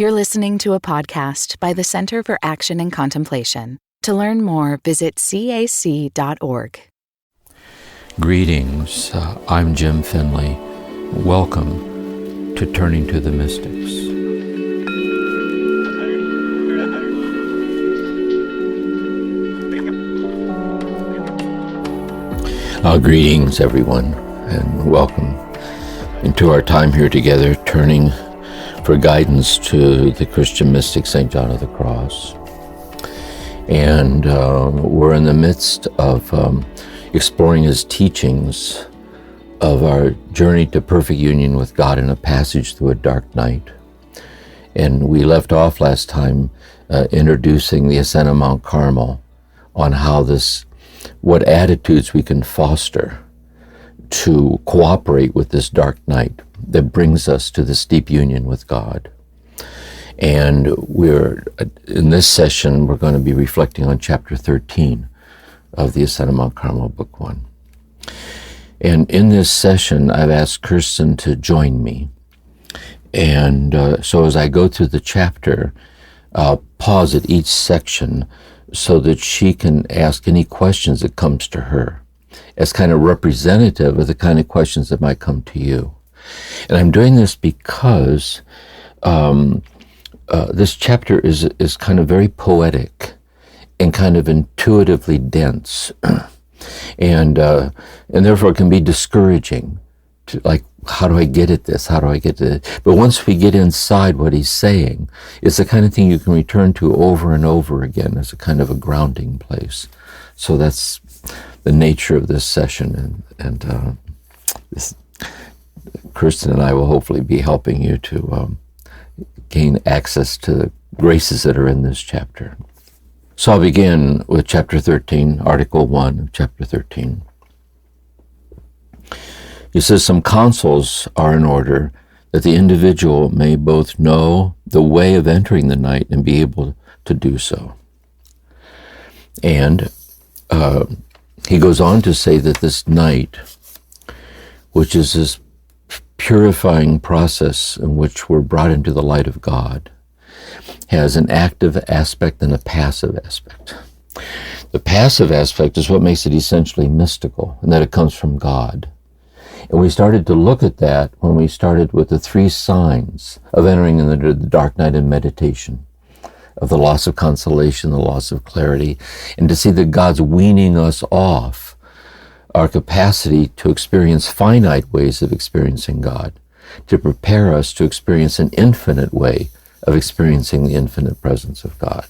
You're listening to a podcast by the Center for Action and Contemplation. To learn more, visit cac.org. Greetings, I'm Jim Finley. Welcome to Turning to the Mystics. Greetings, everyone, and welcome into our time here together, turning for guidance to the Christian mystic St. John of the Cross. And we're in the midst of exploring his teachings of our journey to perfect union with God in a passage through a dark night. And we left off last time introducing the Ascent of Mount Carmel, on how what attitudes we can foster to cooperate with this dark night that brings us to this deep union with God. And in this session, we're going to be reflecting on chapter 13 of the Ascent of Mount Carmel, book 1. And in this session, I've asked Kirsten to join me. And so as I go through the chapter, I'll pause at each section so that she can ask any questions that comes to her, as kind of representative of the kind of questions that might come to you. And I'm doing this because this chapter is kind of very poetic and kind of intuitively dense, and therefore it can be discouraging. How do I get at this? How do I get to it? But once we get inside what he's saying, it's the kind of thing you can return to over and over again as a kind of a grounding place. So that's the nature of this session, and Kirsten and I will hopefully be helping you to gain access to the graces that are in this chapter. So I'll begin with chapter 13, article 1 of chapter 13. He says, some counsels are in order that the individual may both know the way of entering the night and be able to do so. And he goes on to say that this night, which is this purifying process in which we're brought into the light of God, has an active aspect and a passive aspect. The passive aspect is what makes it essentially mystical, and that it comes from God. And we started to look at that when we started with the 3 signs of entering into the dark night in meditation, of the loss of consolation, the loss of clarity, and to see that God's weaning us off our capacity to experience finite ways of experiencing God, to prepare us to experience an infinite way of experiencing the infinite presence of God.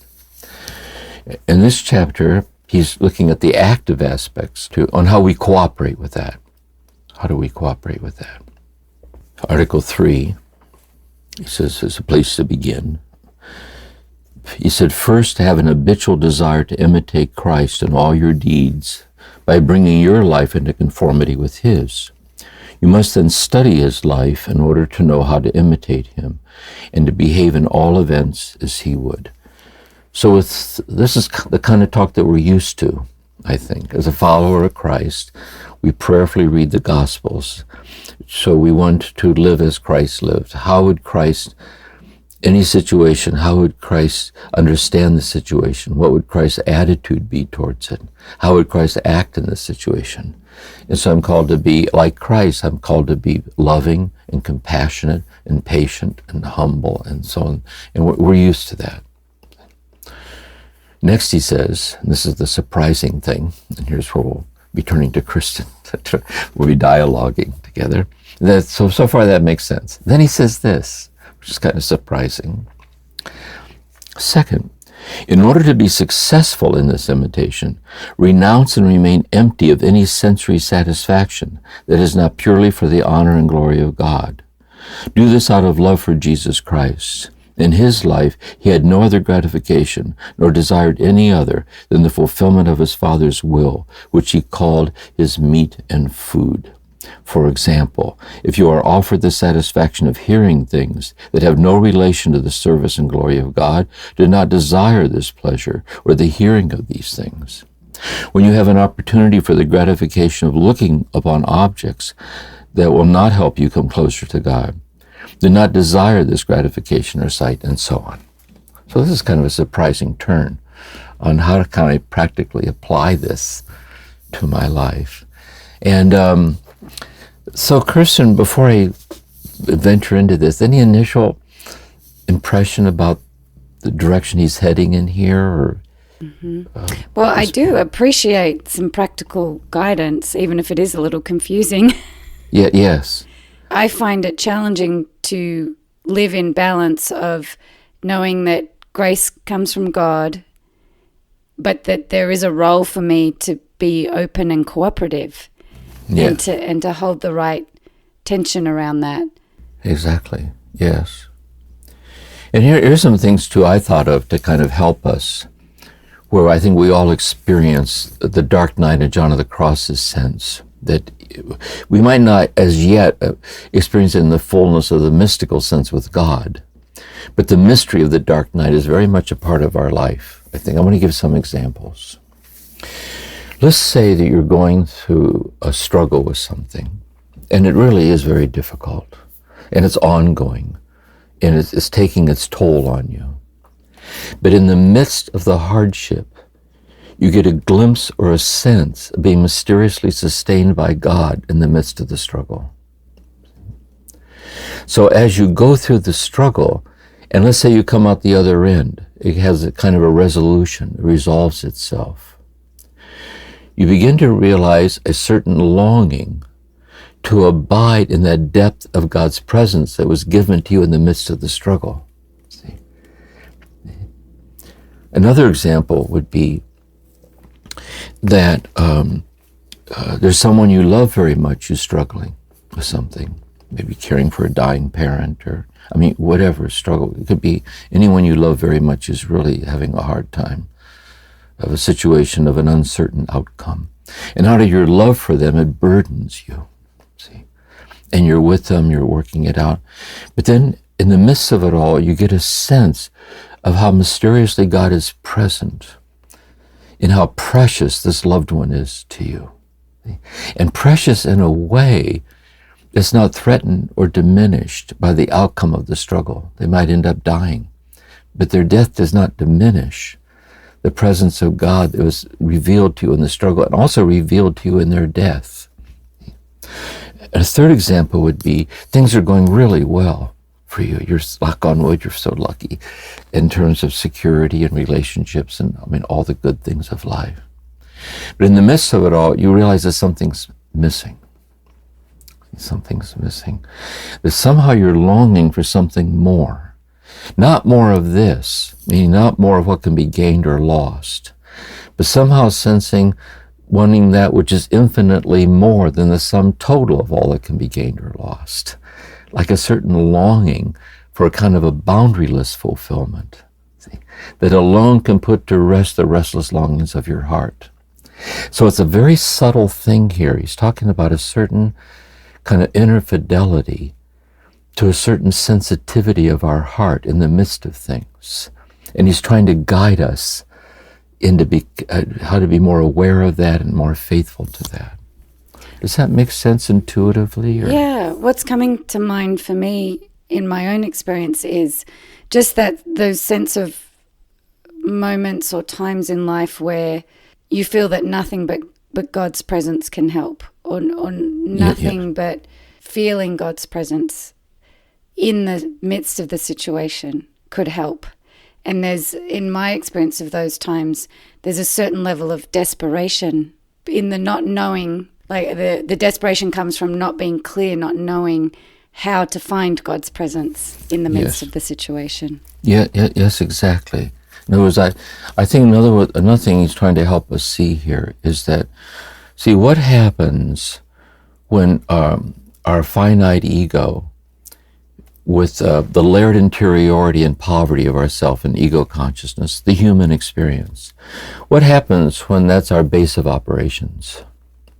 In this chapter, he's looking at the active aspects on how we cooperate with that. How do we cooperate with that? Article 3, he says, is a place to begin. He said, first, have an habitual desire to imitate Christ in all your deeds by bringing your life into conformity with his. You must then study his life in order to know how to imitate him and to behave in all events as he would. So this is the kind of talk that we're used to, I think. As a follower of Christ, we prayerfully read the Gospels. So we want to live as Christ lived. How would Christ, any situation, how would Christ understand the situation? What would Christ's attitude be towards it? How would Christ act in this situation? And so I'm called to be like Christ. I'm called to be loving and compassionate and patient and humble and so on. And we're used to that. Next he says, and this is the surprising thing, and here's where we'll be turning to Kristen. We'll be dialoguing together. So far that makes sense. Then he says this, which is kind of surprising. Second, in order to be successful in this imitation, renounce and remain empty of any sensory satisfaction that is not purely for the honor and glory of God. Do this out of love for Jesus Christ. In his life, he had no other gratification, nor desired any other than the fulfillment of his Father's will, which he called his meat and food. For example, if you are offered the satisfaction of hearing things that have no relation to the service and glory of God, do not desire this pleasure or the hearing of these things. When you have an opportunity for the gratification of looking upon objects that will not help you come closer to God, do not desire this gratification or sight, and so on. So this is kind of a surprising turn on how can I practically apply this to my life. And so Kirsten, before I venture into this, any initial impression about the direction he's heading in here? Or, well, I do appreciate some practical guidance, even if it is a little confusing. Yeah, yes. I find it challenging to live in balance of knowing that grace comes from God, but that there is a role for me to be open and cooperative, and to hold the right tension around that. Exactly. Yes. And here's some things too I thought of to kind of help us, where I think we all experience the dark night of John of the Cross's sense that we might not as yet experience it in the fullness of the mystical sense with God, but the mystery of the dark night is very much a part of our life. I think I want to give some examples. Let's say that you're going through a struggle with something, and it really is very difficult, and it's ongoing, and it's taking its toll on you. But in the midst of the hardship, you get a glimpse or a sense of being mysteriously sustained by God in the midst of the struggle. So as you go through the struggle, and let's say you come out the other end, it has a kind of a resolution, it resolves itself. You begin to realize a certain longing to abide in that depth of God's presence that was given to you in the midst of the struggle. See? Another example would be that there's someone you love very much who's struggling with something, maybe caring for a dying parent, or whatever struggle. It could be anyone you love very much is really having a hard time, of a situation of an uncertain outcome. And out of your love for them, it burdens you, see? And you're with them, you're working it out. But then in the midst of it all, you get a sense of how mysteriously God is present in how precious this loved one is to you. And precious in a way that's not threatened or diminished by the outcome of the struggle. They might end up dying, but their death does not diminish the presence of God that was revealed to you in the struggle and also revealed to you in their death. And a third example would be things are going really well for you. You're, knock on wood, you're so lucky in terms of security and relationships and all the good things of life. But in the midst of it all, you realize that something's missing. Something's missing. That somehow you're longing for something more. Not more of this, meaning not more of what can be gained or lost, but somehow sensing wanting that which is infinitely more than the sum total of all that can be gained or lost. Like a certain longing for a kind of a boundaryless fulfillment, see, that alone can put to rest the restless longings of your heart. So it's a very subtle thing here. He's talking about a certain kind of inner fidelity to a certain sensitivity of our heart in the midst of things. And he's trying to guide us into how to be more aware of that and more faithful to that. Does that make sense intuitively? Or? Yeah, what's coming to mind for me in my own experience is just that those sense of moments or times in life where you feel that nothing but God's presence can help, or nothing but feeling God's presence in the midst of the situation could help. And there's, in my experience of those times, there's a certain level of desperation in the not knowing, like the desperation comes from not being clear, not knowing how to find God's presence in the midst of the situation. Yes, exactly. In other words, I think another thing he's trying to help us see here is that, see, what happens when our finite ego, with the layered interiority and poverty of ourself and ego consciousness, the human experience. What happens when that's our base of operations?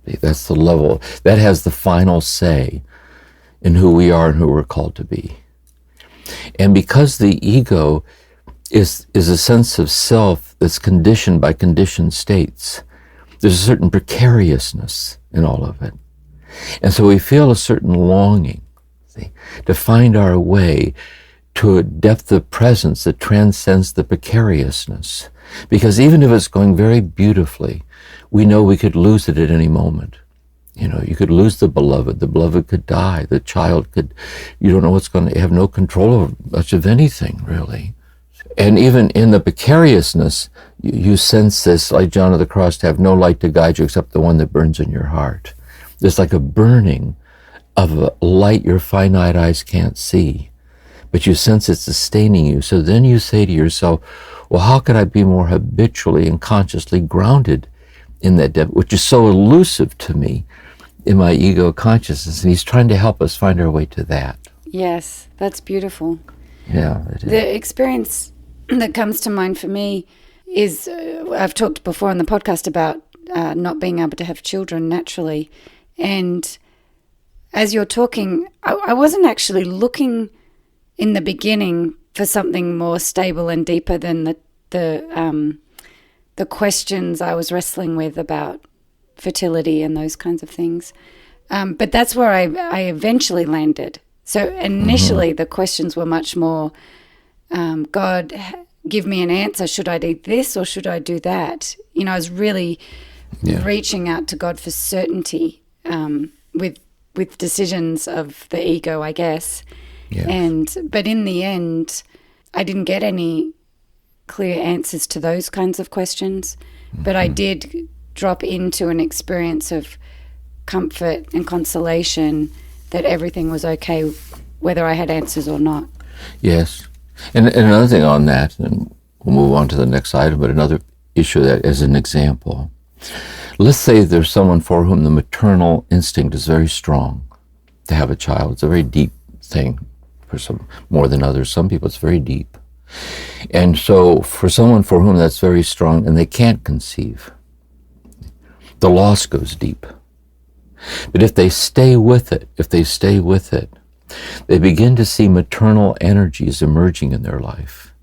That's the level, that has the final say in who we are and who we're called to be. And because the ego is a sense of self that's conditioned by conditioned states, there's a certain precariousness in all of it. And so we feel a certain longing see, to find our way to a depth of presence that transcends the precariousness. Because even if it's going very beautifully, we know we could lose it at any moment. You could lose the beloved could die, the child could, you don't know what's going to, you have no control over much of anything, really. And even in the precariousness, you sense this, like John of the Cross, to have no light to guide you except the one that burns in your heart. There's like a burning of a light your finite eyes can't see, but you sense it's sustaining you. So then you say to yourself, well, how could I be more habitually and consciously grounded in that depth, which is so elusive to me in my ego consciousness? And he's trying to help us find our way to that. Yes, that's beautiful. Yeah, it is. The experience that comes to mind for me is, I've talked before on the podcast about not being able to have children naturally. And as you're talking, I wasn't actually looking in the beginning for something more stable and deeper than the questions I was wrestling with about fertility and those kinds of things. But that's where I eventually landed. So initially the questions were much more, God, give me an answer. Should I do this or should I do that? I was really reaching out to God for certainty with decisions of the ego, I guess. Yes. But in the end, I didn't get any clear answers to those kinds of questions. But I did drop into an experience of comfort and consolation that everything was okay, whether I had answers or not. Yes. And another thing on that, and we'll move on to the next item, but another issue that as an example. Let's say there's someone for whom the maternal instinct is very strong to have a child. It's a very deep thing for some, more than others. Some people it's very deep. And so for someone for whom that's very strong and they can't conceive, the loss goes deep. But if they stay with it, they begin to see maternal energies emerging in their life.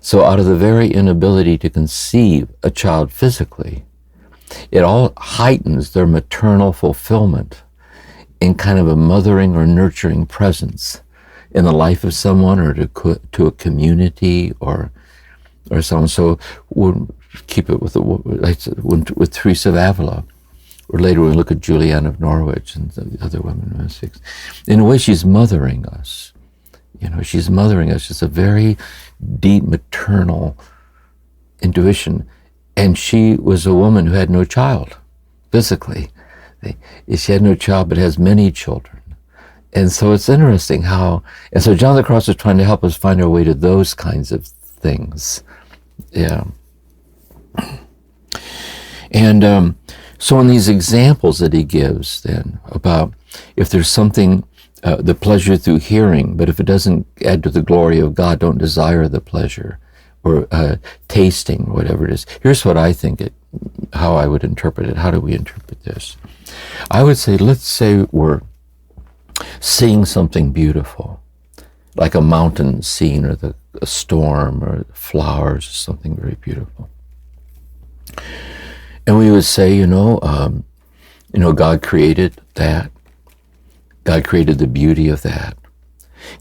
So out of the very inability to conceive a child physically, it all heightens their maternal fulfillment in kind of a mothering or nurturing presence in the life of someone or to a community or someone. So we'll keep it with Teresa of Avila. Or later we look at Julianne of Norwich and the other women in mystics. In a way, she's mothering us. She's mothering us. It's a very deep maternal intuition. And she was a woman who had no child, physically. She had no child, but has many children. And so it's interesting and so John of the Cross is trying to help us find our way to those kinds of things. Yeah. And so in these examples that he gives then about if there's something, the pleasure through hearing, but if it doesn't add to the glory of God, don't desire the pleasure, or tasting, or whatever it is. Here's what I think how I would interpret it. How do we interpret this? I would say, let's say we're seeing something beautiful, like a mountain scene or a storm or flowers or something very beautiful. And we would say, God created that. God created the beauty of that.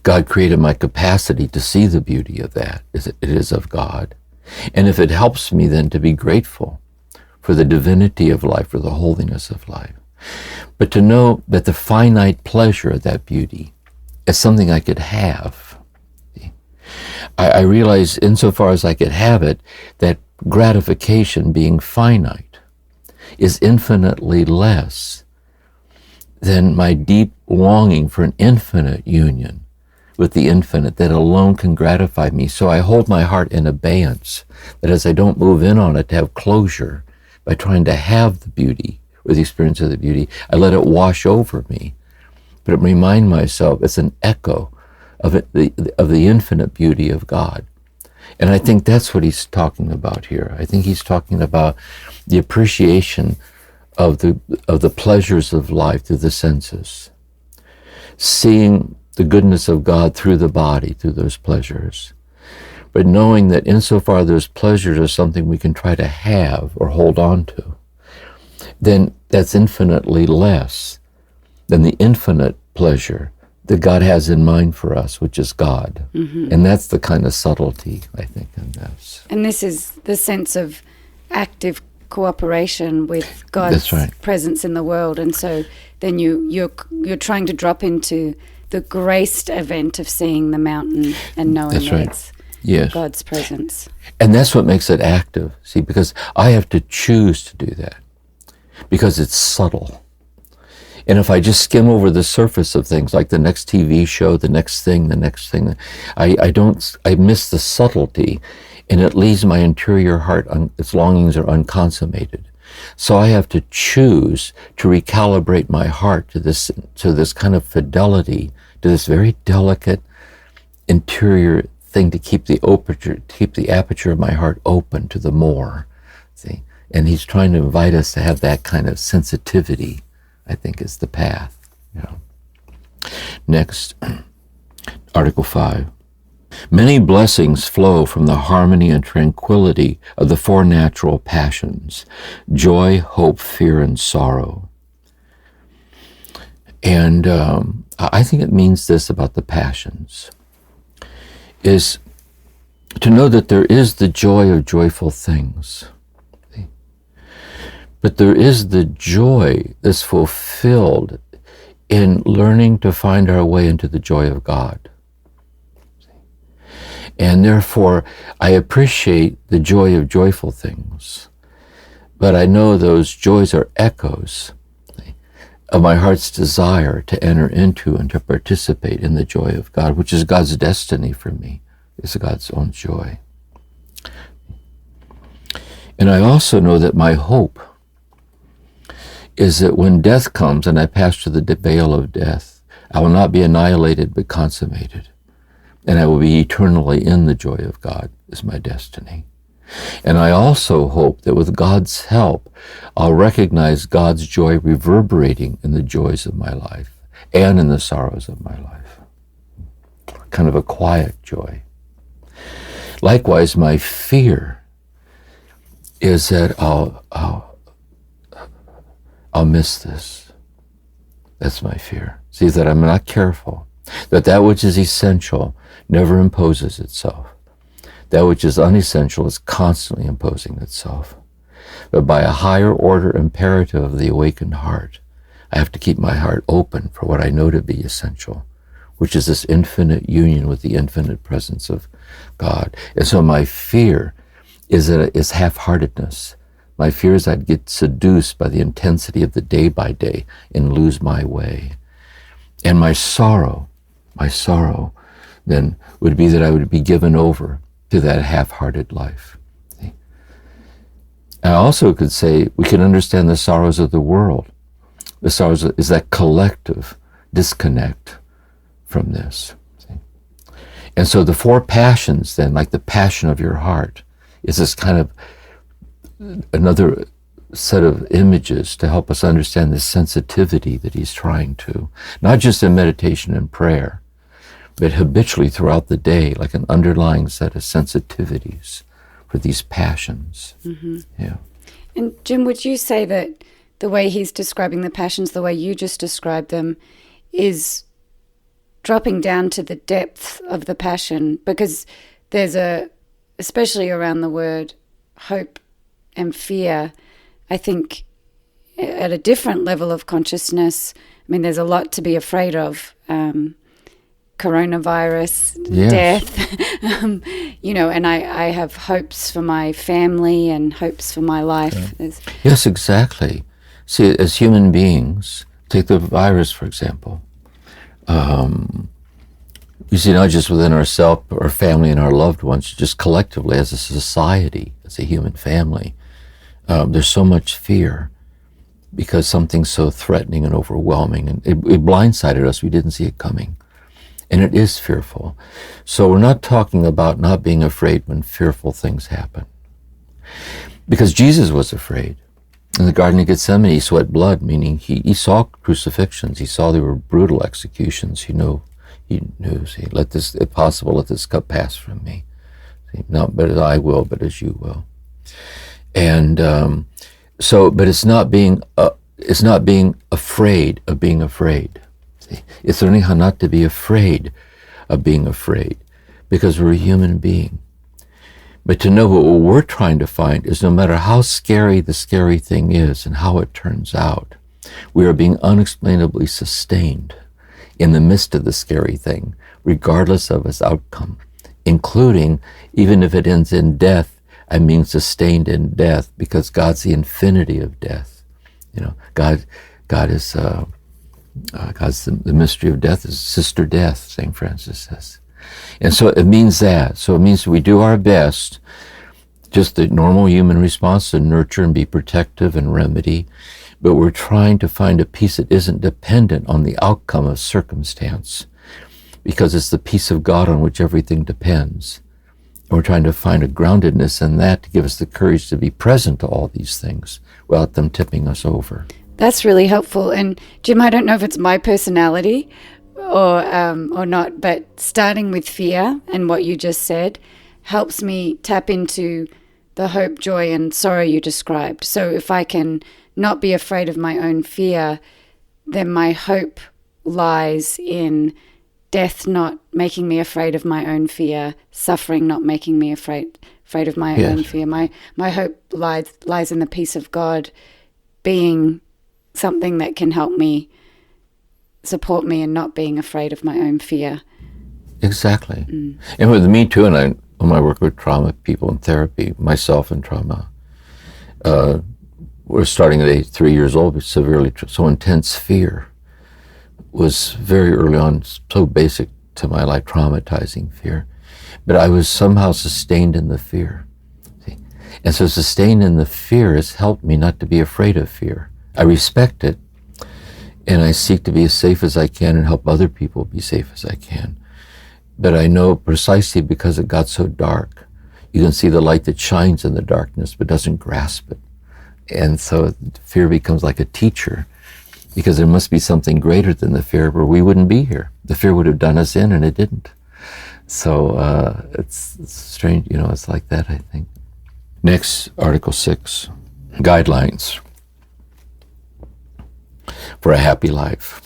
God created my capacity to see the beauty of that. It is of God. And if it helps me then to be grateful for the divinity of life, for the holiness of life, but to know that the finite pleasure of that beauty is something I could have. I realize insofar as I could have it, that gratification being finite is infinitely less than my deep longing for an infinite union with the infinite that alone can gratify me. So I hold my heart in abeyance, that as I don't move in on it to have closure by trying to have the beauty or the experience of the beauty, I let it wash over me. But I remind myself it's an echo of the infinite beauty of God. And I think that's what he's talking about here. I think he's talking about the appreciation of the pleasures of life through the senses, seeing the goodness of God through the body, through those pleasures, but knowing that insofar those pleasures are something we can try to have or hold on to, then that's infinitely less than the infinite pleasure that God has in mind for us, which is God. And that's the kind of subtlety, I think, in this. And this is the sense of active cooperation with God's presence in the world. And so then you're trying to drop into the graced event of seeing the mountain and knowing that it's God's presence. And that's what makes it active, see, because I have to choose to do that, because it's subtle. And if I just skim over the surface of things, like the next TV show, the next thing, I miss the subtlety, and it leaves my interior heart, its longings are unconsummated. So I have to choose to recalibrate my heart to this kind of fidelity, to this very delicate interior thing, to keep the aperture of my heart open to the more. See, and he's trying to invite us to have that kind of sensitivity, I think, is the path. Next, Article 5. Many blessings flow from the harmony and tranquility of the four natural passions: joy, hope, fear, and sorrow. And I think it means this about the passions, is to know that there is the joy of joyful things. But there is the joy that's fulfilled in learning to find our way into the joy of God. And therefore, I appreciate the joy of joyful things, but I know those joys are echoes of my heart's desire to enter into and to participate in the joy of God, which is God's destiny for me, is God's own joy. And I also know that my hope is that when death comes and I pass through the veil of death, I will not be annihilated but consummated. And I will be eternally in the joy of God, is my destiny. And I also hope that with God's help, I'll recognize God's joy reverberating in the joys of my life and in the sorrows of my life. Kind of a quiet joy. Likewise, my fear is that I'll miss this. That's my fear. See, that I'm not careful, that which is essential never imposes itself. That which is unessential is constantly imposing itself. But by a higher order imperative of the awakened heart, I have to keep my heart open for what I know to be essential, which is this infinite union with the infinite presence of God. And so my fear is half-heartedness. My fear is I'd get seduced by the intensity of the day by day and lose my way. And my sorrow then would be that I would be given over to that half-hearted life. See? I also could say we can understand the sorrows of the world. The sorrows is that collective disconnect from this. See? And so the four passions then, like the passion of your heart, is this kind of another set of images to help us understand the sensitivity that he's trying to, not just in meditation and prayer, but habitually throughout the day, like an underlying set of sensitivities for these passions. Yeah. And Jim, would you say that the way he's describing the passions, the way you just described them, is dropping down to the depth of the passion? Because there's especially around the word hope and fear, I think at a different level of consciousness, I mean, there's a lot to be afraid of. Coronavirus, death, and I have hopes for my family and hopes for my life. Yeah. Yes, exactly. See, as human beings, take the virus, for example. You see, not just within ourselves, our family and our loved ones, just collectively as a society, as a human family, there's so much fear because something's so threatening and overwhelming, and it blindsided us. We didn't see it coming. And it is fearful. So we're not talking about not being afraid when fearful things happen. Because Jesus was afraid. In the Garden of Gethsemane, he sweat blood, meaning he saw crucifixions. He saw they were brutal executions. He knew, see, let this, if possible, let this cup pass from me. See, not but as I will, but as you will. And but it's not being afraid of being afraid. See? It's learning how not to be afraid of being afraid, because we're a human being. But to know what we're trying to find is, no matter how scary the scary thing is and how it turns out, we are being unexplainably sustained in the midst of the scary thing, regardless of its outcome, including, even if it ends in death, I'm being sustained in death, because God's the infinity of death. God is God's the mystery of death is sister death, St. Francis says. And so it means that. So it means we do our best, just the normal human response to nurture and be protective and remedy, but we're trying to find a peace that isn't dependent on the outcome of circumstance, because it's the peace of God on which everything depends. And we're trying to find a groundedness in that to give us the courage to be present to all these things without them tipping us over. That's really helpful. And Jim, I don't know if it's my personality or not, but starting with fear and what you just said helps me tap into the hope, joy, and sorrow you described. So if I can not be afraid of my own fear, then my hope lies in death not making me afraid of my own fear, suffering not making me afraid of my own fear. My hope lies in the peace of God being something that can help me, support me in not being afraid of my own fear. Exactly. And with me too, and when I work with trauma people in therapy, myself in trauma, we're starting at age 3 years old, severely, so intense fear was very early on, so basic to my life, traumatizing fear. But I was somehow sustained in the fear. See? And so sustained in the fear has helped me not to be afraid of fear. I respect it, and I seek to be as safe as I can and help other people be safe as I can. But I know precisely because it got so dark, you can see the light that shines in the darkness but doesn't grasp it. And so fear becomes like a teacher, because there must be something greater than the fear, or we wouldn't be here. The fear would have done us in, and it didn't. So it's strange, it's like that, I think. Next, Article 6, guidelines for a happy life.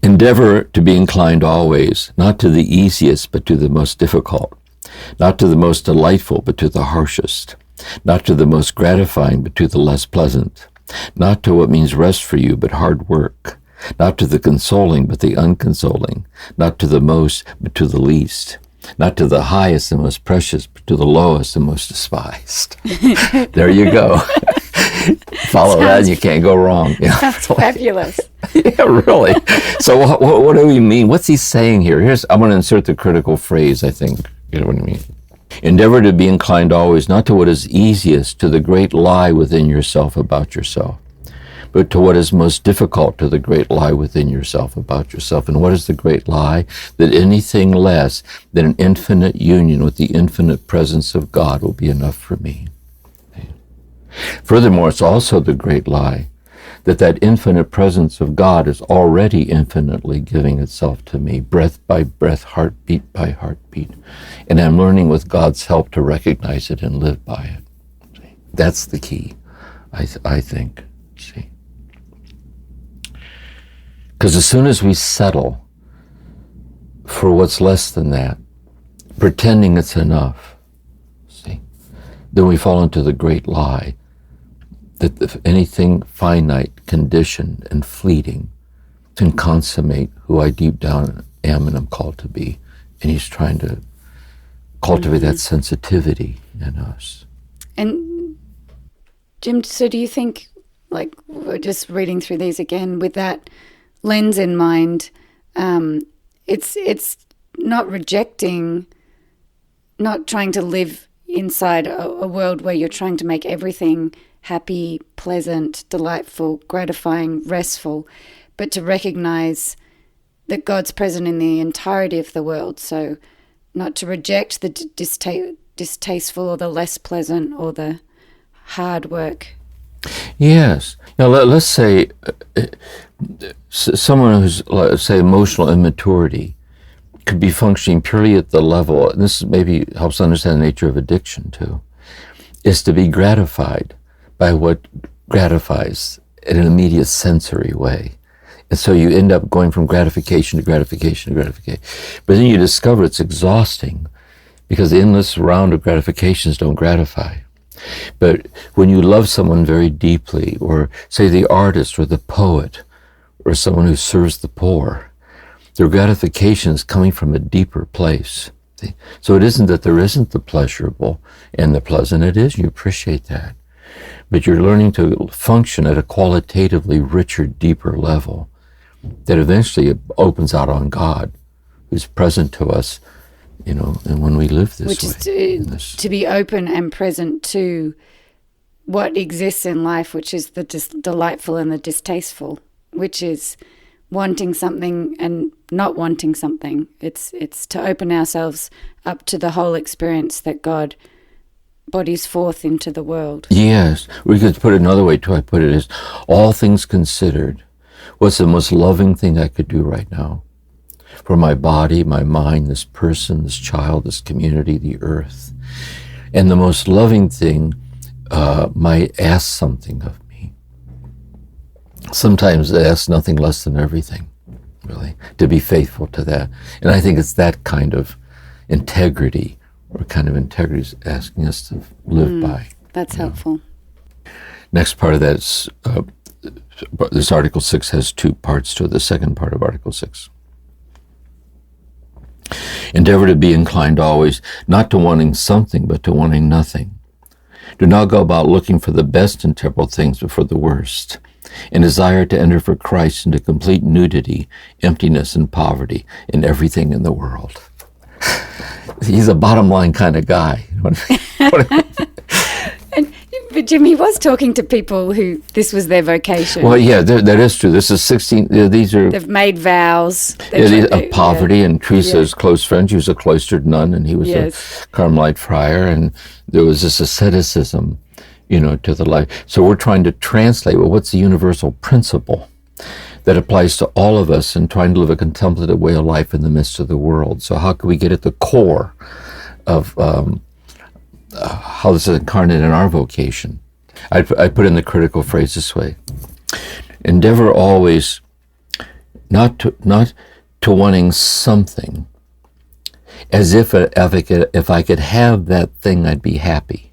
Endeavor to be inclined always, not to the easiest, but to the most difficult, not to the most delightful, but to the harshest, not to the most gratifying, but to the less pleasant, not to what means rest for you, but hard work, not to the consoling, but the unconsoling, not to the most, but to the least, not to the highest and most precious, but to the lowest and most despised. There you go. Follow that and you can't go wrong. That's fabulous. Yeah, really. So what do we mean? What's he saying here? I'm going to insert the critical phrase, I think. You know what I mean? Endeavor to be inclined always, not to what is easiest, to the great lie within yourself about yourself, but to what is most difficult, to the great lie within yourself about yourself. And what is the great lie? That anything less than an infinite union with the infinite presence of God will be enough for me. Furthermore, it's also the great lie that infinite presence of God is already infinitely giving itself to me, breath by breath, heartbeat by heartbeat. And I'm learning with God's help to recognize it and live by it. See? That's the key, I think. See? Because as soon as we settle for what's less than that, pretending it's enough, see, then we fall into the great lie that anything finite, conditioned, and fleeting can consummate who I deep down am and am called to be. And he's trying to cultivate that sensitivity in us. And Jim, so do you think, like, we're just reading through these again with that lens in mind, it's not rejecting, not trying to live inside a world where you're trying to make everything happy, pleasant, delightful, gratifying, restful, but to recognize that God's present in the entirety of the world. So not to reject the distasteful or the less pleasant or the hard work. Yes. Now let's say someone who's, let's say, emotional immaturity could be functioning purely at the level, and this maybe helps understand the nature of addiction too, is to be gratified by what gratifies in an immediate sensory way. And so you end up going from gratification to gratification to gratification. But then you discover it's exhausting because the endless round of gratifications don't gratify. But when you love someone very deeply, or say the artist or the poet or someone who serves the poor, their gratification is coming from a deeper place. So it isn't that there isn't the pleasurable and the pleasant. It is, you appreciate that. But you're learning to function at a qualitatively richer, deeper level that eventually opens out on God, who's present to us, and when we live this way. Which is to be open and present to what exists in life, which is the delightful and the distasteful, which is wanting something and not wanting something. It's to open ourselves up to the whole experience that God bodies forth into the world. Yes. We could put it another way, too. I put it as, all things considered, what's the most loving thing I could do right now? For my body, my mind, this person, this child, this community, the earth. And the most loving thing might ask something of me. Sometimes it asks nothing less than everything, really, to be faithful to that. And I think it's that kind of integrity, is asking us to live by. That's helpful. Next part of that is, this Article 6 has two parts to it. The second part of Article 6. Endeavor to be inclined always, not to wanting something, but to wanting nothing. Do not go about looking for the best in temporal things, but for the worst, and desire to enter for Christ into complete nudity, emptiness, and poverty in everything in the world. He's a bottom line kind of guy. But Jim, he was talking to people who this was their vocation. Well, yeah, that is true. This is 16. These are. They've made vows. Of poverty, and Teresa's close friend. She was a cloistered nun, and he was a Carmelite friar, and there was this asceticism, to the life. So we're trying to translate. Well, what's the universal principle that applies to all of us in trying to live a contemplative way of life in the midst of the world? So how can we get at the core of how this is incarnate in our vocation? I put in the critical phrase this way: endeavor always not to wanting something, as if I could have that thing, I'd be happy.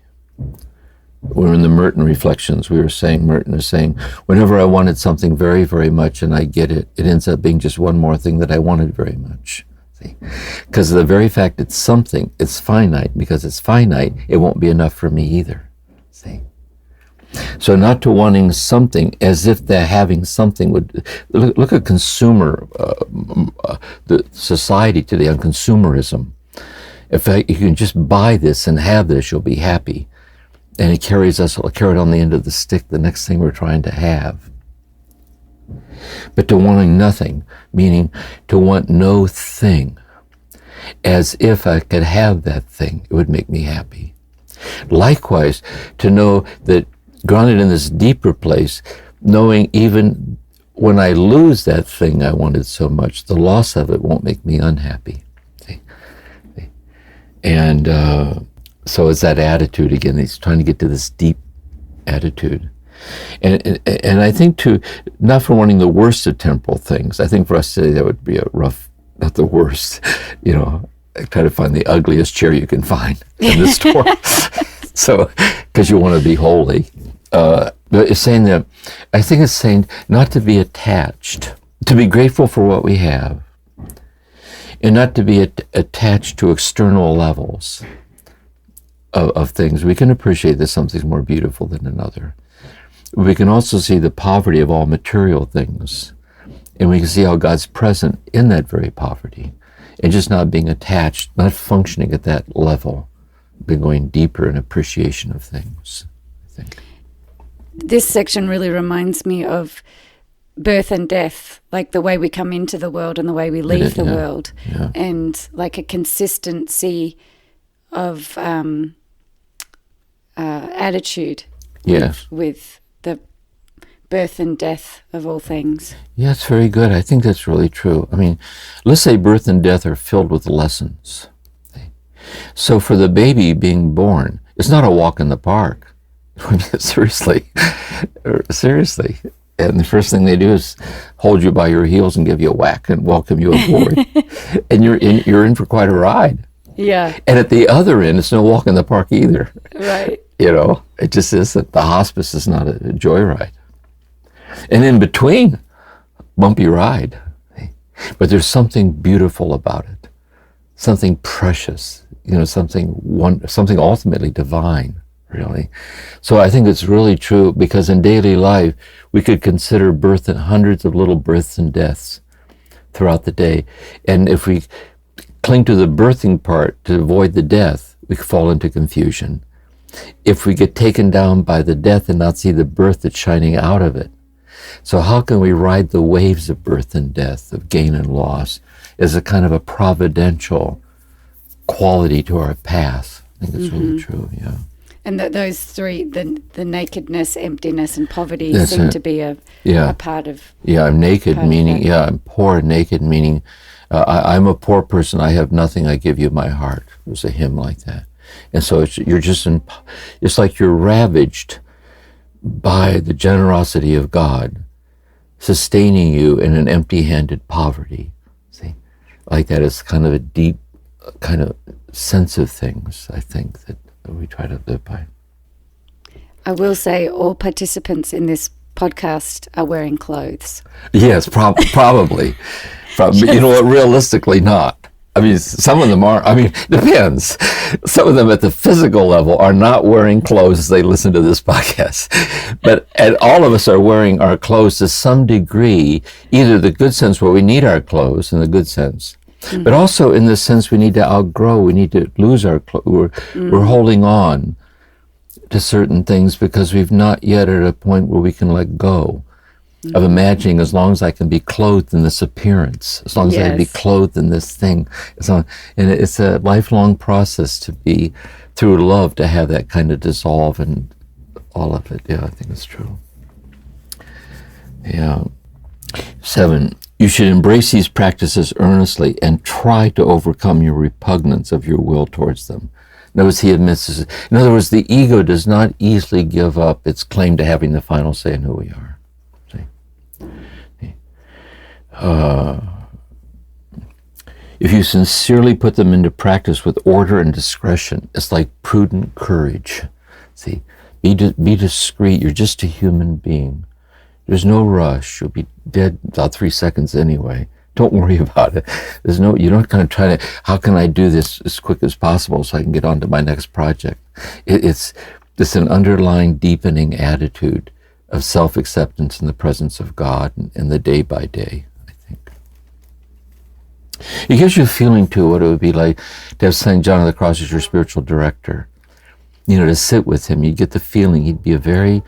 We're in the Merton Reflections. Merton is saying, whenever I wanted something very, very much and I get it, it ends up being just one more thing that I wanted very much. Because of the very fact it's something, it's finite. Because it's finite, it won't be enough for me either. See? So not to wanting something as if they're having something would... Look at consumer, the society today on consumerism. If you can just buy this and have this, you'll be happy. And it carries us a carrot on the end of the stick, the next thing we're trying to have. But to wanting nothing, meaning to want no thing, as if I could have that thing, it would make me happy. Likewise, to know that grounded in this deeper place, knowing even when I lose that thing I wanted so much, the loss of it won't make me unhappy. And so it's that attitude again. He's trying to get to this deep attitude. And I think too, not for wanting the worst of temporal things. I think for us today that would be a rough, not the worst, try to find the ugliest chair you can find in the store. So, because you want to be holy. But it's saying that, I think it's saying not to be attached, to be grateful for what we have, and not to be attached to external levels of things. We can appreciate that something's more beautiful than another. We can also see the poverty of all material things, and we can see how God's present in that very poverty, and just not being attached, not functioning at that level, but going deeper in appreciation of things, I think. This section really reminds me of birth and death, like the way we come into the world and the way we leave the world, and like a consistency of attitude with the birth and death of all things. Yeah, it's very good. I think that's really true. I mean, let's say birth and death are filled with lessons. So for the baby being born, it's not a walk in the park. Seriously. And the first thing they do is hold you by your heels and give you a whack and welcome you aboard. And you're in for quite a ride. Yeah. And at the other end, it's no walk in the park either. Right. It just is that the hospice is not a joyride. And in between, bumpy ride. But there's something beautiful about it, something precious, something ultimately divine, really. So I think it's really true, because in daily life, we could consider birth and hundreds of little births and deaths throughout the day. And if we cling to the birthing part to avoid the death, we fall into confusion. If we get taken down by the death and not see the birth that's shining out of it. So how can we ride the waves of birth and death, of gain and loss, as a kind of a providential quality to our path? I think it's really true, yeah. And those three, the nakedness, emptiness, and poverty seem to be a part of... Yeah, I'm naked, meaning, I'm poor and naked, meaning I'm a poor person, I have nothing, I give you my heart. There's a hymn like that. And so it's like you're ravaged by the generosity of God, sustaining you in an empty-handed poverty. See, like that is kind of a deep kind of sense of things, I think, that we try to live by. I will say all participants in this podcast are wearing clothes. Yes, probably. Realistically not. I mean, some of them are, depends. Some of them at the physical level are not wearing clothes as they listen to this podcast. And all of us are wearing our clothes to some degree, either the good sense where we need our clothes in the good sense, but also in the sense we need to outgrow, we need to lose our clothes. We're holding on to certain things because we've not yet at a point where we can let go of imagining, as long as I can be clothed in this appearance, as long as I can be clothed in this thing. And it's a lifelong process to be, through love, to have that kind of dissolve and all of it. Yeah, I think it's true. Yeah. 7, you should embrace these practices earnestly and try to overcome your repugnance of your will towards them. Notice he admits this. In other words, the ego does not easily give up its claim to having the final say in who we are. If you sincerely put them into practice with order and discretion, it's like prudent courage. See, be discreet. You're just a human being. There's no rush. You'll be dead about 3 seconds anyway. Don't worry about it. You're not going to try to, how can I do this as quick as possible so I can get on to my next project? It's an underlying deepening attitude of self-acceptance in the presence of God and the day by day, I think. It gives you a feeling, too, what it would be like to have St. John of the Cross as your spiritual director. To sit with him, you get the feeling he'd be a very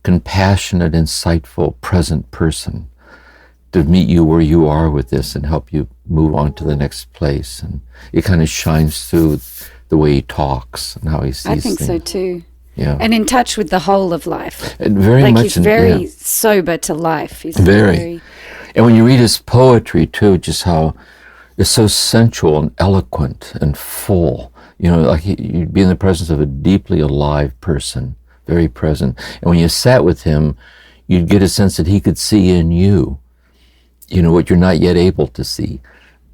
compassionate, insightful, present person to meet you where you are with this and help you move on to the next place. And it kind of shines through the way he talks and how he sees things. I think so, too. Yeah. And in touch with the whole of life. And very much. He's very sober to life. He's very. And when you read his poetry, too, just how it's so sensual and eloquent and full. Like you'd be in the presence of a deeply alive person, very present. And when you sat with him, you'd get a sense that he could see in you, what you're not yet able to see.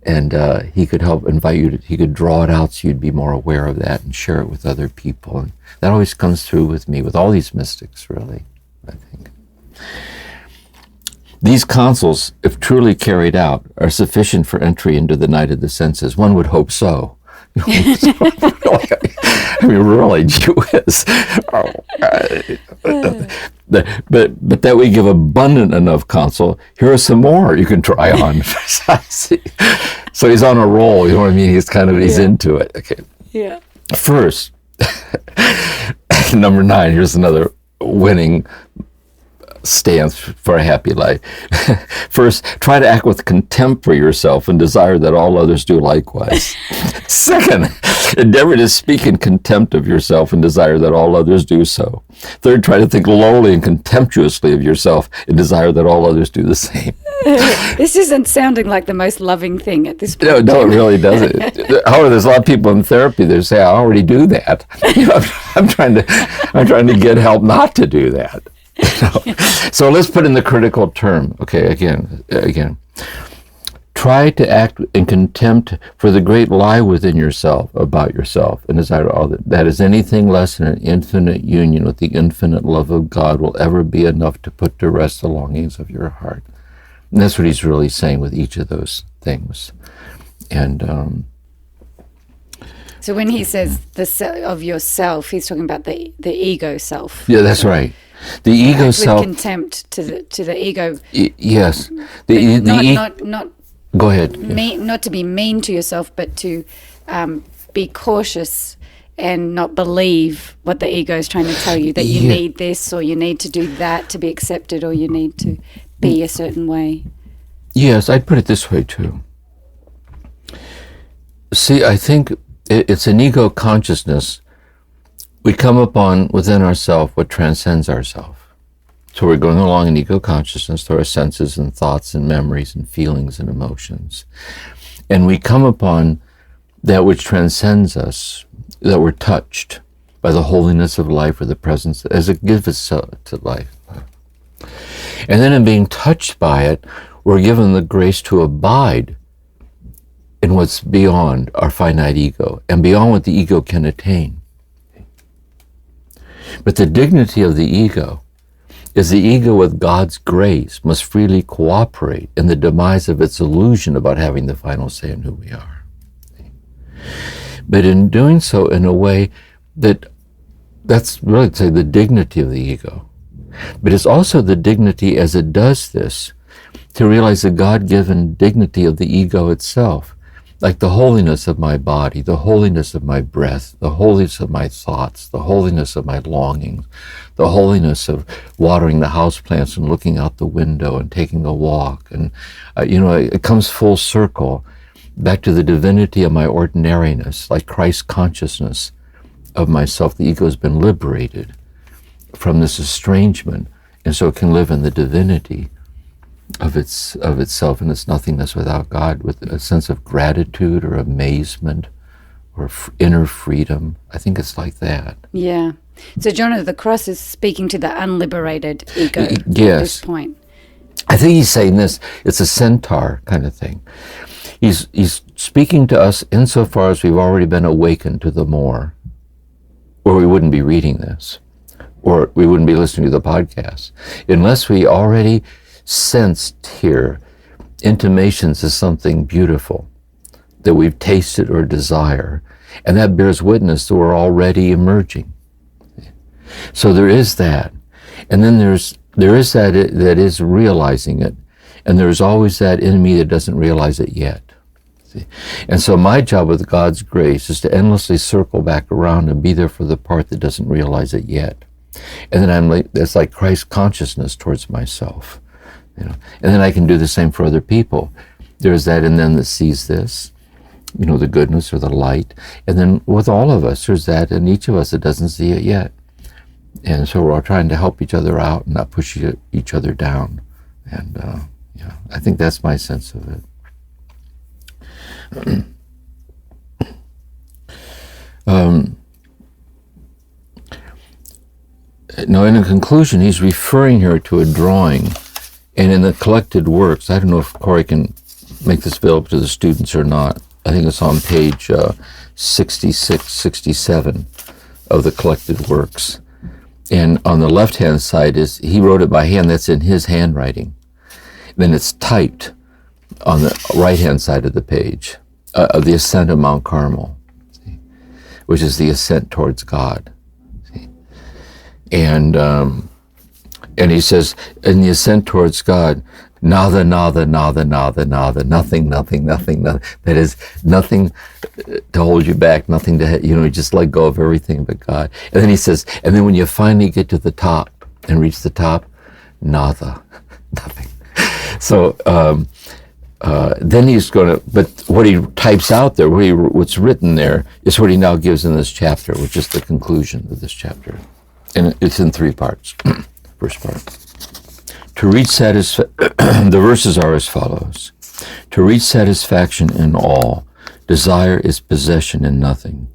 And he could help invite you he could draw it out so you'd be more aware of that and share it with other people. And that always comes through with me, with all these mystics, really, I think. These counsels, if truly carried out, are sufficient for entry into the night of the senses. One would hope so. Really, gee whiz. But that we give abundant enough counsel. Here are some more you can try on. So he's on a roll, you know what I mean? He's into it. Okay. Yeah. First, number 9, here's another winning stance for a happy life. First, try to act with contempt for yourself and desire that all others do likewise. Second, endeavor to speak in contempt of yourself and desire that all others do so. Third, try to think lowly and contemptuously of yourself and desire that all others do the same. This isn't sounding like the most loving thing at this point. No, it really doesn't. However, there's a lot of people in therapy that say, I already do that. I'm trying to get help not to do that. So let's put in the critical term. Okay, again. Try to act in contempt for the great lie within yourself about yourself, and desire all that is anything less than an infinite union with the infinite love of God will ever be enough to put to rest the longings of your heart. And that's what he's really saying with each of those things. And so when he says of yourself, he's talking about the ego self. Yeah, that's right. The ego self. With contempt to the ego. Yes. Not Go ahead. Not to be mean to yourself, but to be cautious and not believe what the ego is trying to tell you, that you need this or you need to do that to be accepted, or you need to be a certain way. Yes, I'd put it this way too. See, I think it's an ego consciousness. We come upon within ourselves what transcends ourselves. So we're going along in ego consciousness through our senses and thoughts and memories and feelings and emotions. And we come upon that which transcends us, that we're touched by the holiness of life or the presence as it gives itself to life. And then in being touched by it, we're given the grace to abide in what's beyond our finite ego and beyond what the ego can attain. But the dignity of the ego is the ego with God's grace must freely cooperate in the demise of its illusion about having the final say in who we are. But in doing so in a way that's really to say the dignity of the ego. But it's also the dignity as it does this to realize the God-given dignity of the ego itself, like the holiness of my body, the holiness of my breath, the holiness of my thoughts, the holiness of my longings, the holiness of watering the houseplants and looking out the window and taking a walk. And, it comes full circle back to the divinity of my ordinariness, like Christ consciousness of myself. The ego has been liberated from this estrangement, and so it can live in the divinity of itself and its nothingness without God, with a sense of gratitude or amazement or inner freedom. I think it's like that. Yeah. So John of the Cross is speaking to the unliberated ego Yes. at this point. I think he's saying this, it's a centaur kind of thing. He's speaking to us insofar as we've already been awakened to the more, or we wouldn't be reading this, or we wouldn't be listening to the podcast, unless we already sensed here intimations of something beautiful that we've tasted or desire, and that bears witness that we're already emerging. So there is that, and then there is that is realizing it, and there's always that in me that doesn't realize it yet. See? And so my job with God's grace is to endlessly circle back around and be there for the part that doesn't realize it yet. And then that's like Christ consciousness towards myself. And then I can do the same for other people. There's that in them that sees this, the goodness or the light. And then with all of us, there's that in each of us that doesn't see it yet. And so we're all trying to help each other out and not push each other down. And I think that's my sense of it. Now, in a conclusion, he's referring here to a drawing. And in the collected works, I don't know if Corey can make this available to the students or not. I think it's on page 66, 67 of the collected works. And on the left-hand side he wrote it by hand, that's in his handwriting. Then it's typed on the right-hand side of the page, of the Ascent of Mount Carmel, which is the ascent towards God. And he says, in the ascent towards God, nada, nada, nada, nada, nada, nothing, nothing, nothing, nothing. That is, nothing to hold you back, nothing to, just let go of everything but God. And then he says, and then when you finally get to the top and reach the top, nada, nothing. So then he's going to, but what he types out there, what's written there, is what he now gives in this chapter, which is the conclusion of this chapter. And it's in 3 parts. First part. To reach the verses are as follows. To reach satisfaction in all, desire is possession in nothing.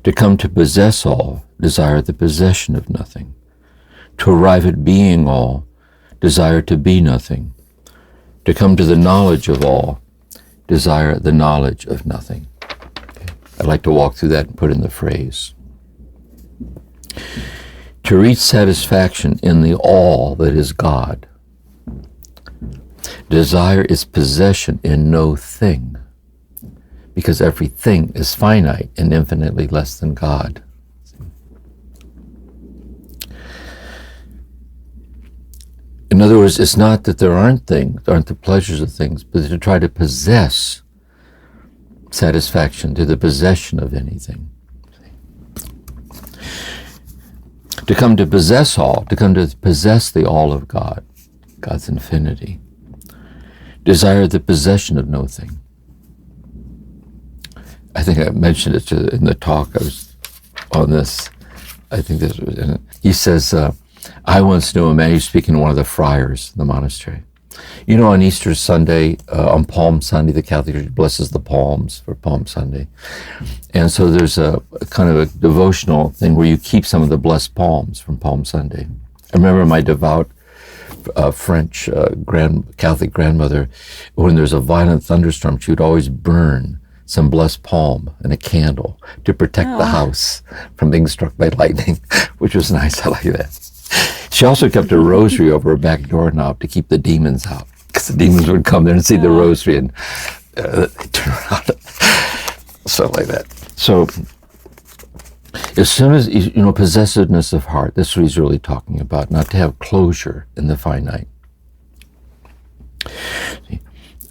To come to possess all, desire the possession of nothing. To arrive at being all, desire to be nothing. To come to the knowledge of all, desire the knowledge of nothing. Okay. I'd like to walk through that and put in the phrase. To reach satisfaction in the all that is God. Desire is possession in no thing, because everything is finite and infinitely less than God. In other words, it's not that there aren't the pleasures of things, but to try to possess satisfaction through the possession of anything. To come to possess all, to come to possess the all of God, God's infinity. Desire the possession of no thing. I think I mentioned it in the talk I was on this. I think this was in it. He says, I once knew a man, he was speaking to one of the friars in the monastery. You know, on Easter Sunday, on Palm Sunday, the Catholic Church blesses the palms for Palm Sunday. And so there's a kind of a devotional thing where you keep some of the blessed palms from Palm Sunday. I remember my devout French Catholic grandmother, when there's a violent thunderstorm, she would always burn some blessed palm and a candle to protect the house from being struck by lightning, which was nice. I like that. She also kept a rosary over her back doorknob to keep the demons out, because the demons would come there and see the rosary and they'd turn around. Stuff like that. So as soon as, possessiveness of heart, that's what he's really talking about, not to have closure in the finite.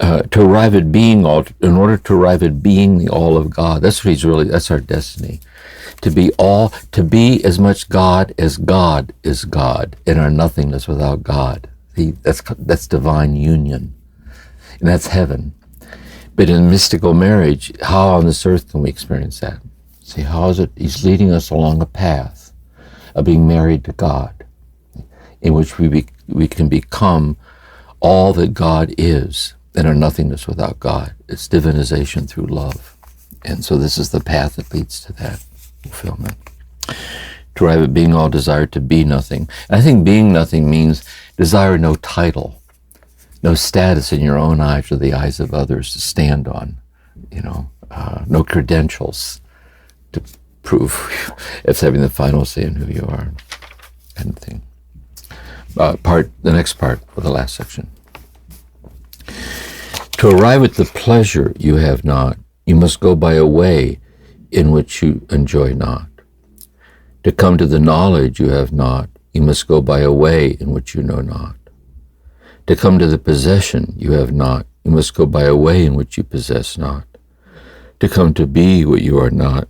To arrive at being all, in order to arrive at being the all of God, that's our destiny. To be as much God is God, in our nothingness without God. That's divine union, and that's heaven. But in mystical marriage, how on this earth can we experience that? See, how is it? He's leading us along a path of being married to God, in which we can become all that God is, in our nothingness without God. It's divinization through love. And so this is the path that leads to that fulfillment. To arrive at being all, desire to be nothing. And I think being nothing means desire no title, no status in your own eyes or the eyes of others to stand on, no credentials to prove it's having the final say in who you are, kind of thing. The next part of the last section. To arrive at the pleasure you have not, you must go by a way in which you enjoy not. To come to the knowledge you have not, you must go by a way in which you know not. To come to the possession you have not, you must go by a way in which you possess not. To come to be what you are not,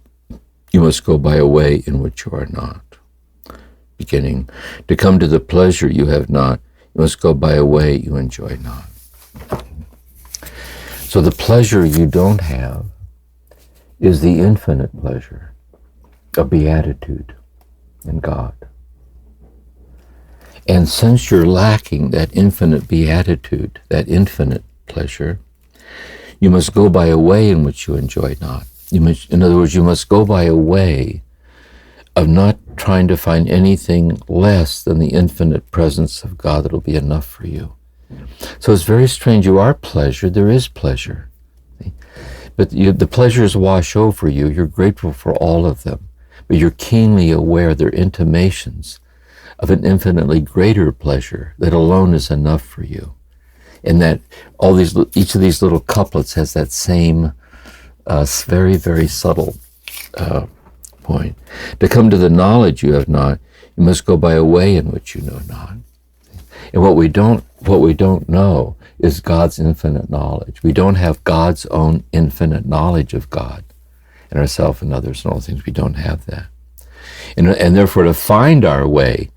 you must go by a way in which you are not. Beginning, to come to the pleasure you have not, you must go by a way you enjoy not. So the pleasure you don't have is the infinite pleasure of beatitude in God. And since you're lacking that infinite beatitude, that infinite pleasure, you must go by a way in which you enjoy not. In other words, you must go by a way of not trying to find anything less than the infinite presence of God that will be enough for you. So it's very strange. You are pleasure. There is pleasure. But the pleasures wash over you. You're grateful for all of them. But you're keenly aware they're intimations of an infinitely greater pleasure that alone is enough for you. And that each of these little couplets has that same very, very subtle point. To come to the knowledge you have not, you must go by a way in which you know not. And what we don't know is God's infinite knowledge. We don't have God's own infinite knowledge of God and ourselves and others and all things. We don't have that. And therefore, to find our way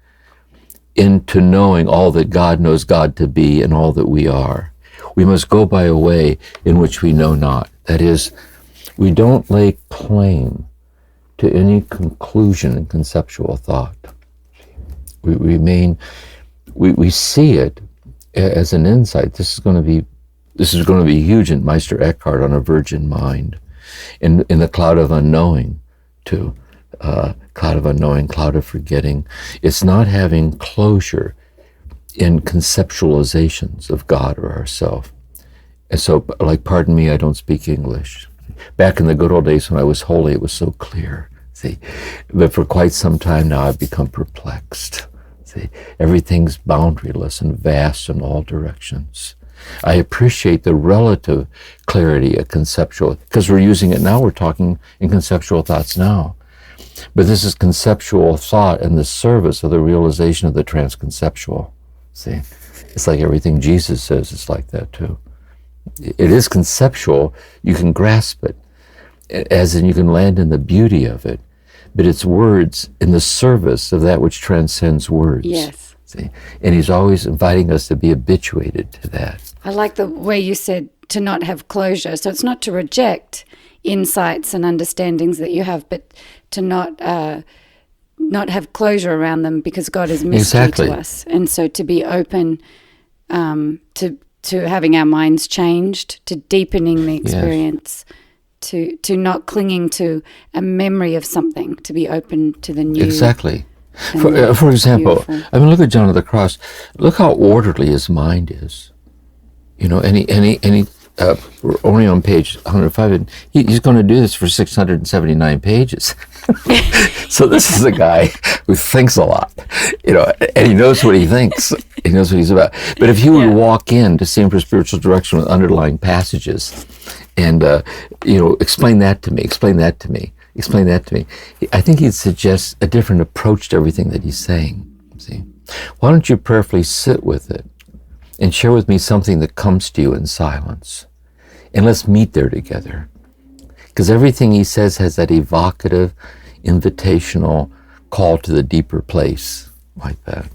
into knowing all that God knows God to be and all that we are, we must go by a way in which we know not. That is, we don't lay claim to any conclusion in conceptual thought. We see it as an insight. This is going to be huge in Meister Eckhart on A Virgin Mind, in the cloud of unknowing, to cloud of unknowing, cloud of forgetting. It's not having closure in conceptualizations of God or ourself. And so, like, pardon me, I don't speak English. Back in the good old days when I was holy, it was so clear. See, but for quite some time now, I've become perplexed. See, everything's boundaryless and vast in all directions. I appreciate the relative clarity of conceptual, because we're using it now, we're talking in conceptual thoughts now. But this is conceptual thought in the service of the realization of the transconceptual. See, it's like everything Jesus says, it's like that too. It is conceptual, you can grasp it, as in you can land in the beauty of it, but it's words in the service of that which transcends words. Yes. See? And he's always inviting us to be habituated to that. I like the way you said to not have closure. So it's not to reject insights and understandings that you have, but to not have closure around them, because God is mystery to us. And so to be open to having our minds changed, to deepening the experience, to not clinging to a memory of something, to be open to the new. Exactly. For example, beautiful. I mean, look at John of the Cross. Look how orderly his mind is. You know, and he we're only on page 105, and he's going to do this for 679 pages. So this is a guy who thinks a lot, you know, and he knows what he thinks. He knows what he's about. But if he would walk in to see him for spiritual direction with underlying passages, and you know, explain that to me, I think he'd suggest a different approach to everything that he's saying. See, why don't you prayerfully sit with it and share with me something that comes to you in silence, and let's meet there together. Because everything he says has that evocative, invitational call to the deeper place, like that.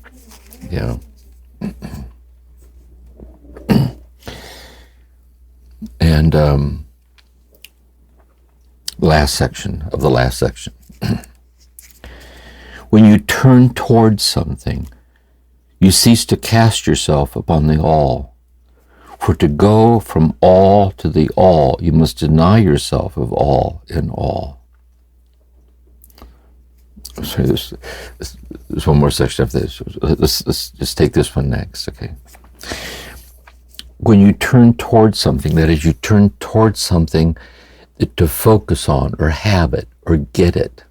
You know. And last section. When you turn towards something, you cease to cast yourself upon the all. For to go from all to the all, you must deny yourself of all in all. Sorry, there's one more section after this. Let's just take this one next, okay? When you turn towards something, that is, you turn towards something to focus on or have it or get it,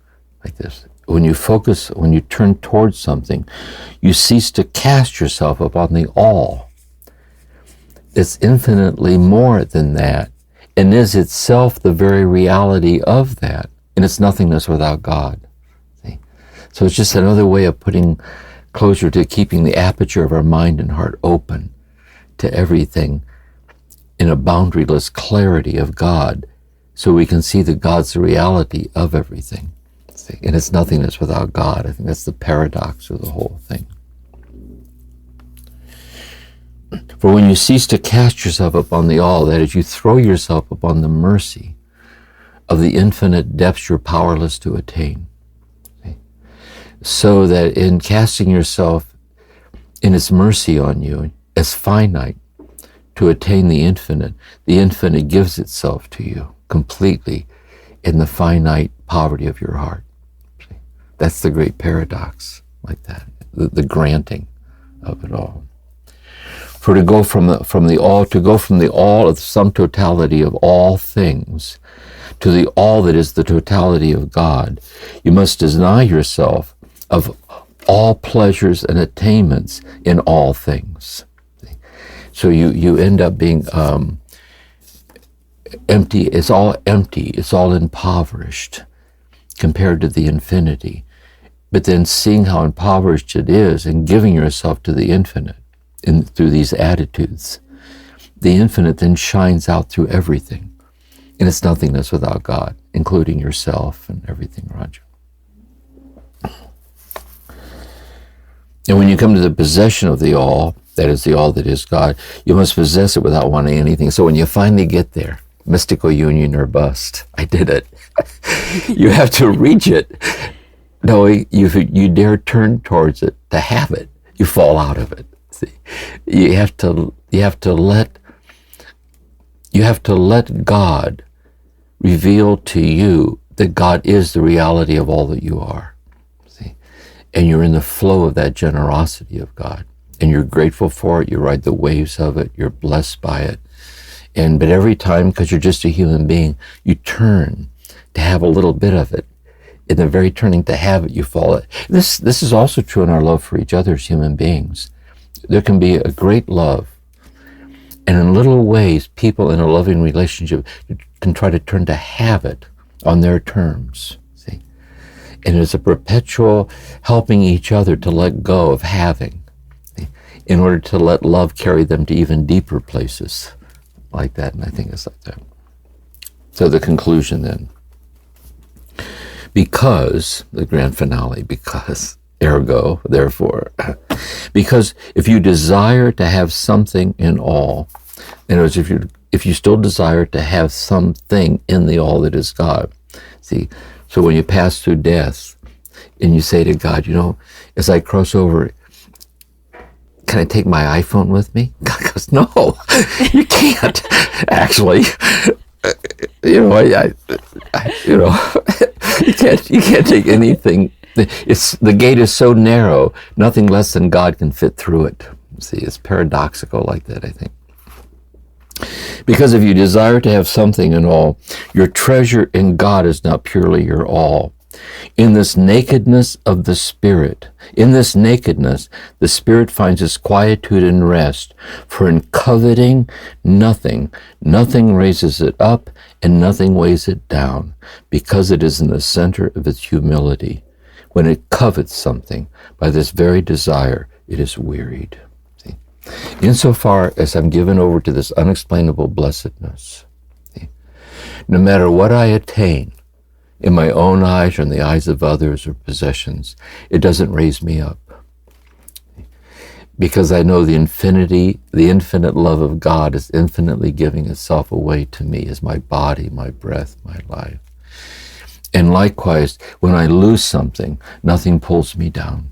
like this. When you turn towards something, you cease to cast yourself upon the all. It's infinitely more than that, and is itself the very reality of that, and it's nothingness without God. See? So it's just another way of putting closure to keeping the aperture of our mind and heart open to everything in a boundaryless clarity of God, so we can see that God's the reality of everything. See? And it's nothingness without God. I think that's the paradox of the whole thing. For when you cease to cast yourself upon the all, that is, you throw yourself upon the mercy of the infinite depths you're powerless to attain. Okay? So that in casting yourself in its mercy on you as finite to attain the infinite gives itself to you completely in the finite poverty of your heart. See? That's the great paradox, like that, the granting of it all. For to go from the all of some totality of all things to the all that is the totality of God, you must deny yourself of all pleasures and attainments in all things. So you end up being empty. It's all empty. It's all impoverished compared to the infinity. But then seeing how impoverished it is and giving yourself to the infinite through these attitudes, the infinite then shines out through everything. And it's nothingness without God, including yourself and everything around you. And when you come to the possession of the all, that is the all that is God, you must possess it without wanting anything. So when you finally get there, mystical union or bust, I did it. You have to reach it. No, you dare turn towards it to have it. You fall out of it. See, you have to let God reveal to you that God is the reality of all that you are. See? And you're in the flow of that generosity of God. And you're grateful for it. You ride the waves of it. You're blessed by it. But every time, because you're just a human being, you turn to have a little bit of it. In the very turning to have it, you fall. This is also true in our love for each other as human beings. There can be a great love. And in little ways, people in a loving relationship can try to turn to have it on their terms. See? And it's a perpetual helping each other to let go of having, see? In order to let love carry them to even deeper places like that. And I think it's like that. So the conclusion then. Because, the grand finale, because, ergo, therefore, because if you desire to have something in all, in other words, if you still desire to have something in the all that is God, see, so when you pass through death and you say to God, as I cross over, can I take my iPhone with me? God goes, no, you can't, actually. You can't take anything. The gate is so narrow, nothing less than God can fit through it. See, it's paradoxical like that, I think. Because if you desire to have something in all, your treasure in God is not purely your all. In this nakedness of the Spirit, the Spirit finds its quietude and rest, for in coveting nothing raises it up and nothing weighs it down, because it is in the center of its humility. When it covets something, by this very desire, it is wearied. See? Insofar as I'm given over to this unexplainable blessedness, see? No matter what I attain, in my own eyes or in the eyes of others or possessions, it doesn't raise me up. Because I know the infinite love of God is infinitely giving itself away to me as my body, my breath, my life. And likewise, when I lose something, nothing pulls me down.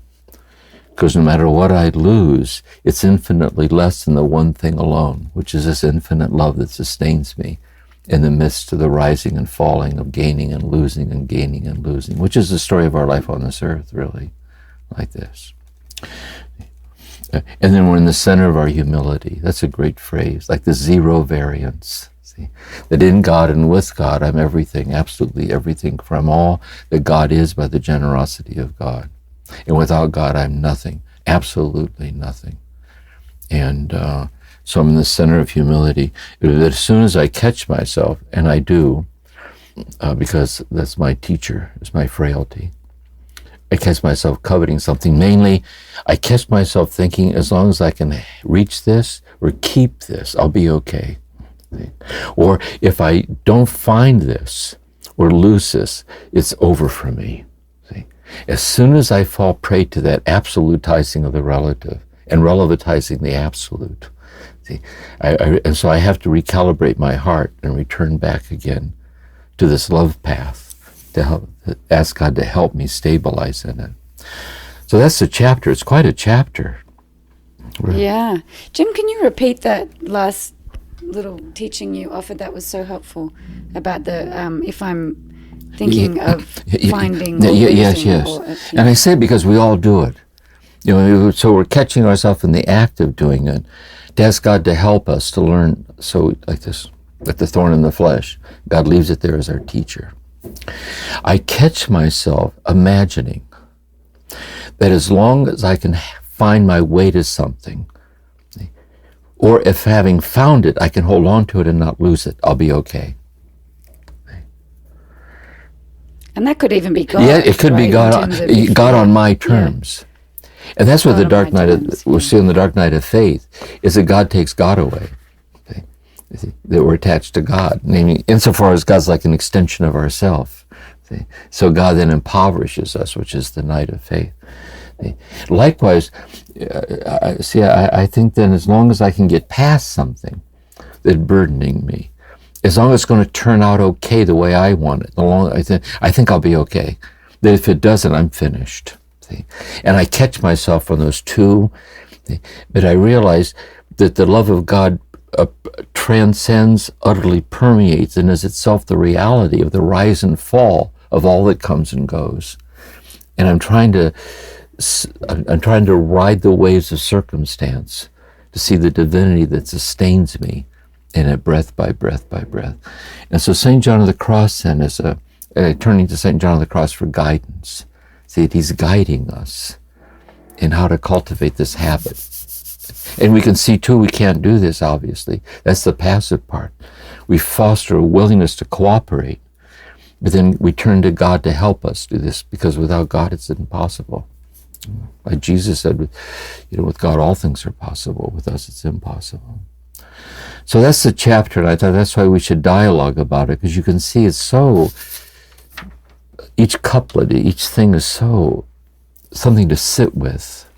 Because no matter what I lose, it's infinitely less than the one thing alone, which is this infinite love that sustains me in the midst of the rising and falling of gaining and losing and gaining and losing, which is the story of our life on this earth, really, like this. And then we're in the center of our humility. That's a great phrase, like the zero variance. See, that in God and with God, I'm everything, absolutely everything, for I'm all that God is by the generosity of God. And without God, I'm nothing, absolutely nothing. And so I'm in the center of humility. As soon as I catch myself, and I do, because that's my teacher, it's my frailty, I catch myself coveting something. Mainly, I catch myself thinking, as long as I can reach this or keep this, I'll be okay. Or if I don't find this or lose this, it's over for me. See? As soon as I fall prey to that absolutizing of the relative and relativizing the absolute, see, and so I have to recalibrate my heart and return back again to this love path to ask God to help me stabilize in it. So that's the chapter. It's quite a chapter. Really. Yeah. Jim, can you repeat that last little teaching you offered? That was so helpful about the, if I'm thinking of finding or yes. or, and I say because we all do it. So we're catching ourselves in the act of doing it, to ask God to help us to learn. So like this, with the thorn in the flesh, God leaves it there as our teacher. I catch myself imagining that as long as I can find my way to something, or if having found it, I can hold on to it and not lose it, I'll be okay. And that could even be God. Yeah, it could right? be God on my terms. Yeah. And that's what the dark night, we'll see in the dark night of faith, is that God takes God away. That we're attached to God, namely, insofar as God's like an extension of ourself. So God then impoverishes us, which is the night of faith. Likewise, I think then as long as I can get past something that's burdening me, as long as it's going to turn out okay the way I want it, I think I'll be okay. That if it doesn't, I'm finished. See? And I catch myself on those two, but I realize that the love of God transcends, utterly permeates, and is itself the reality of the rise and fall of all that comes and goes. And I'm trying to ride the waves of circumstance to see the divinity that sustains me in it, breath by breath by breath. And so St. John of the Cross then is turning to St. John of the Cross for guidance. See that he's guiding us in how to cultivate this habit. And we can see too, we can't do this, obviously. That's the passive part. We foster a willingness to cooperate, but then we turn to God to help us do this, because without God it's impossible. Like Jesus said, with God all things are possible. With us it's impossible. So that's the chapter, and I thought that's why we should dialogue about it, because you can see it's so, each couplet, each thing is so something to sit with.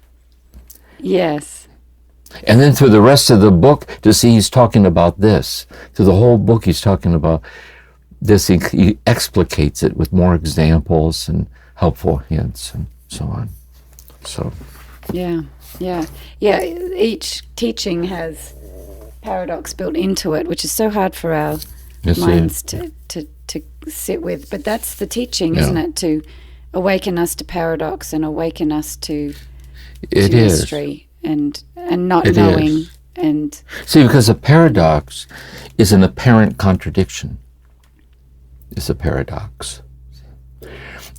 Yes. And then through the rest of the book, to see he's talking about this. Through the whole book, he's talking about this. He explicates it with more examples and helpful hints and so on. So. Yeah. Each teaching has paradox built into it, which is so hard for our minds to sit with. But that's the teaching, isn't it? To awaken us to paradox and awaken us to mystery and not knowing. And see, because a paradox is an apparent contradiction. It's a paradox.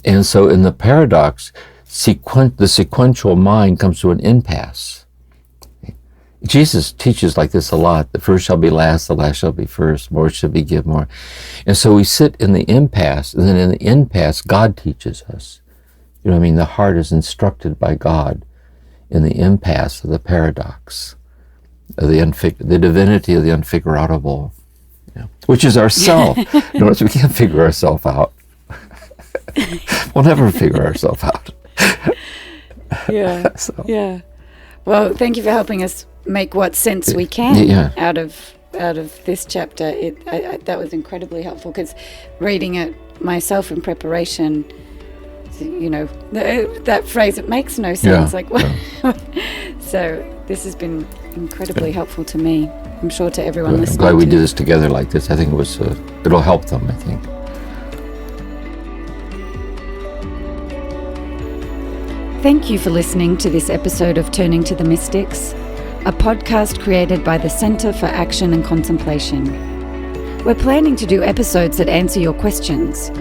And so in the paradox, the sequential mind comes to an impasse. Jesus teaches like this a lot. The first shall be last, the last shall be first, more shall be give more. And so we sit in the impasse, and then in the impasse, God teaches us. You know what I mean? The heart is instructed by God in the impasse of the paradox, of the divinity of the unfigureoutable, which is ourself. In other words, we can't figure ourselves out. We'll never figure ourselves out. Yeah. Well, thank you for helping us make what sense we can out of this chapter. That was incredibly helpful, because reading it myself in preparation, that phrase, it makes no sense. So this has been incredibly helpful to me. I'm sure to everyone listening. I'm glad we did this together like this. I think it'll help them, I think. Thank you for listening to this episode of Turning to the Mystics, a podcast created by the Center for Action and Contemplation. We're planning to do episodes that answer your questions.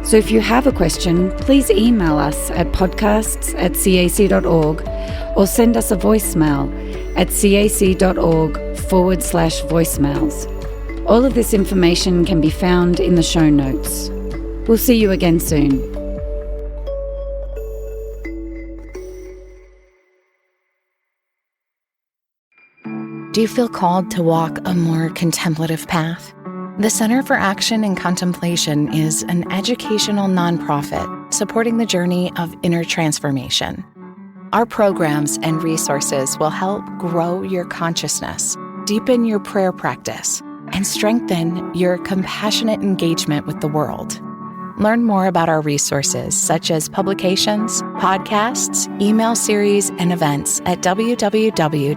So if you have a question, please email us at podcasts@cac.org or send us a voicemail at cac.org/voicemails. All of this information can be found in the show notes. We'll see you again soon. Do you feel called to walk a more contemplative path? The Center for Action and Contemplation is an educational nonprofit supporting the journey of inner transformation. Our programs and resources will help grow your consciousness, deepen your prayer practice, and strengthen your compassionate engagement with the world. Learn more about our resources, such as publications, podcasts, email series, and events at www.cac.org.